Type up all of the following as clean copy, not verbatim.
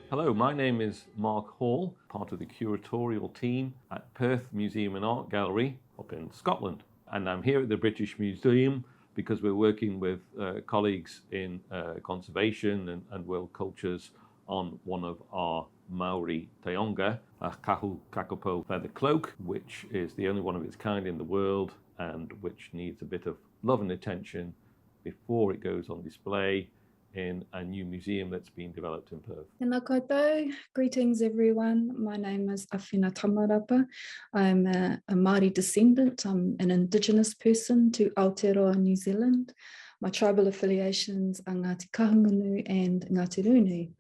Hello, my name is Mark Hall, part of the curatorial team at Perth Museum and Art Gallery up in Scotland. And I'm here at the British Museum because we're working with colleagues in conservation and world cultures on one of our Maori taonga, a kahu, kākāpō feather cloak, which is the only one of its kind in the world and which needs a bit of love and attention before it goes on display in a new museum that's been developed in Perth. Tēnā koutou. Greetings everyone. My name is Awhina Tamarapa. I'm a Māori descendant. I'm an Indigenous person to Aotearoa, New Zealand. My tribal affiliations are Ngāti Kahungunu and Ngāti Rūnui.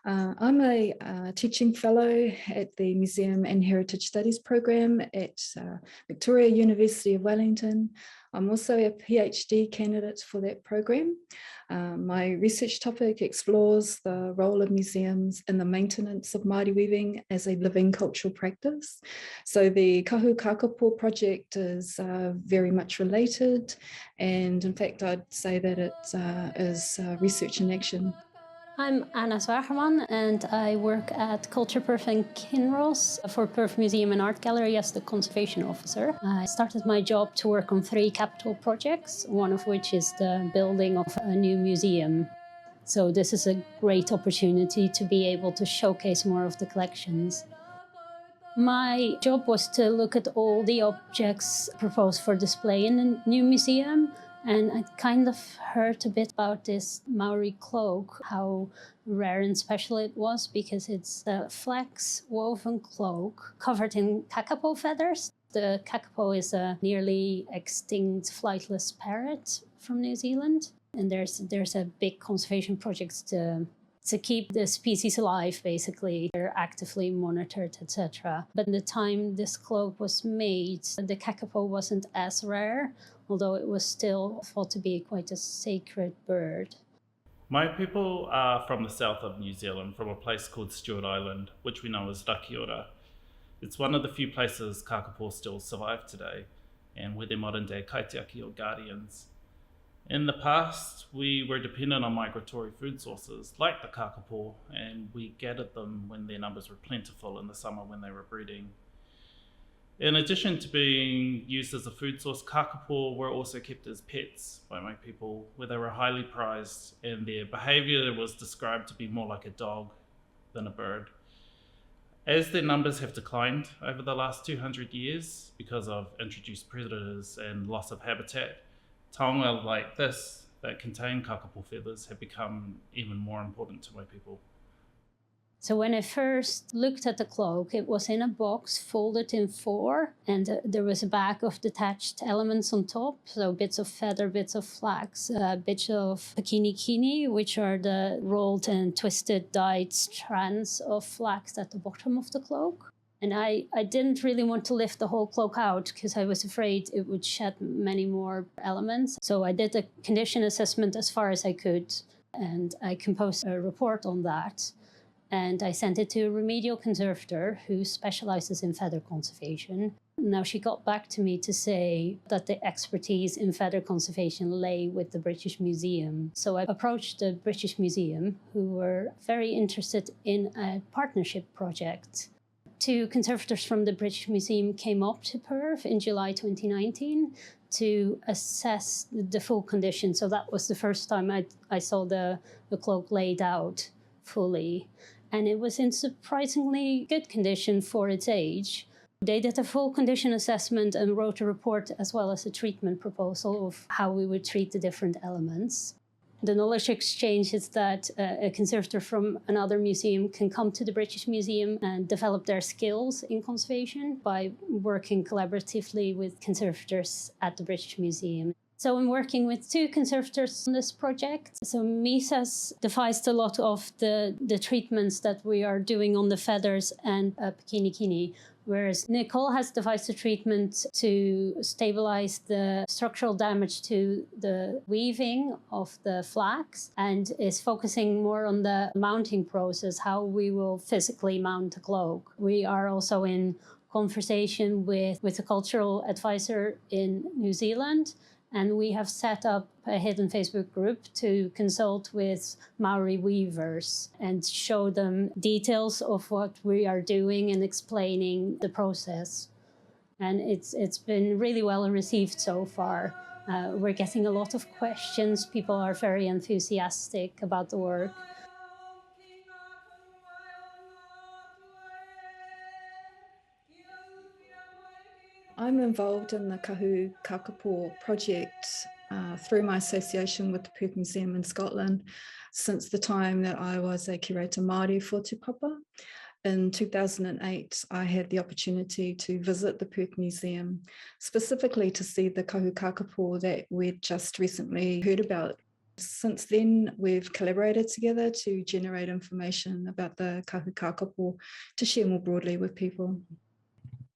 I'm a teaching fellow at the Museum and Heritage Studies program at Victoria University of Wellington. I'm also a PhD candidate for that program. My research topic explores the role of museums in the maintenance of Māori weaving as a living cultural practice. So the kahu kākāpō project is very much related, and in fact I'd say that it is research in action. I'm Anna Swarchmann and I work at Culture Perth and Kinross for Perth Museum and Art Gallery as the conservation officer. I started my job to work on 3 capital projects, one of which is the building of a new museum. So this is a great opportunity to be able to showcase more of the collections. My job was to look at all the objects proposed for display in the new museum. And I kind of heard a bit about this Maori cloak, how rare and special it was, because it's a flax woven cloak covered in kākāpō feathers. The kākāpō is a nearly extinct flightless parrot from New Zealand. And there's a big conservation project to keep the species alive, basically. They're actively monitored, etc. But at the time this cloak was made, the kākāpō wasn't as rare, although it was still thought to be quite a sacred bird. My people are from the south of New Zealand, from a place called Stewart Island, which we know as Rakiora. It's one of the few places kākāpō still survive today, and we're their modern day kaitiaki or guardians. In the past, we were dependent on migratory food sources like the kākāpō, and we gathered them when their numbers were plentiful in the summer when they were breeding. In addition to being used as a food source, kākāpō were also kept as pets by my people, where they were highly prized, and their behavior was described to be more like a dog than a bird. As their numbers have declined over the last 200 years because of introduced predators and loss of habitat, taonga like this that contain kākāpō feathers have become even more important to my people. So when I first looked at the cloak, it was in a box folded in 4, and there was a bag of detached elements on top. So bits of feather, bits of flax, bits of pakini, which are the rolled and twisted dyed strands of flax at the bottom of the cloak. And I didn't really want to lift the whole cloak out because I was afraid it would shed many more elements. So I did a condition assessment as far as I could, and I composed a report on that. And I sent it to a remedial conservator who specializes in feather conservation. Now she got back to me to say that the expertise in feather conservation lay with the British Museum. So I approached the British Museum, who were very interested in a partnership project. 2 conservators from the British Museum came up to Perth in July 2019 to assess the full condition. So that was the first time I saw the cloak laid out fully. And it was in surprisingly good condition for its age. They did a full condition assessment and wrote a report as well as a treatment proposal of how we would treat the different elements. The knowledge exchange is that a conservator from another museum can come to the British Museum and develop their skills in conservation by working collaboratively with conservators at the British Museum. So I'm working with 2 conservators on this project. So Misa's devised a lot of the treatments that we are doing on the feathers and pakini, whereas Nicole has devised a treatment to stabilize the structural damage to the weaving of the flax and is focusing more on the mounting process, how we will physically mount the cloak. We are also in conversation with a cultural advisor in New Zealand, And we have set up a hidden Facebook group to consult with Maori weavers and show them details of what we are doing and explaining the process. And it's been really well received so far. We're getting a lot of questions. People are very enthusiastic about the work. I'm involved in the kahu kākāpō project through my association with the Perth Museum in Scotland since the time that I was a curator Māori for Te Papa. In 2008, I had the opportunity to visit the Perth Museum, specifically to see the kahu kākāpō that we'd just recently heard about. Since then, we've collaborated together to generate information about the kahu kākāpō to share more broadly with people.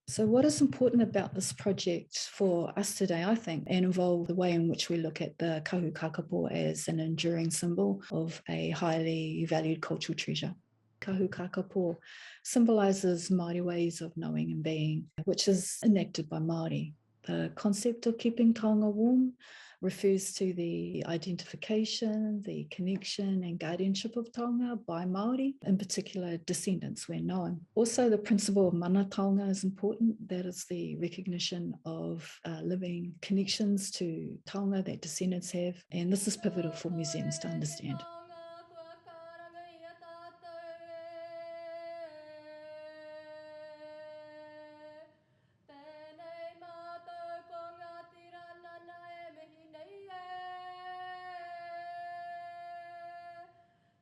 So what is important about this project for us today, I think, and involve the way in which we look at the kahu kākāpō as an enduring symbol of a highly valued cultural treasure. Kahu kākāpō symbolises Māori ways of knowing and being, which is enacted by Māori. The concept of keeping taonga warm refers to the identification, the connection and guardianship of taonga by Māori, in particular descendants when known. Also, the principle of mana taonga is important. That is the recognition of living connections to taonga that descendants have, and this is pivotal for museums to understand.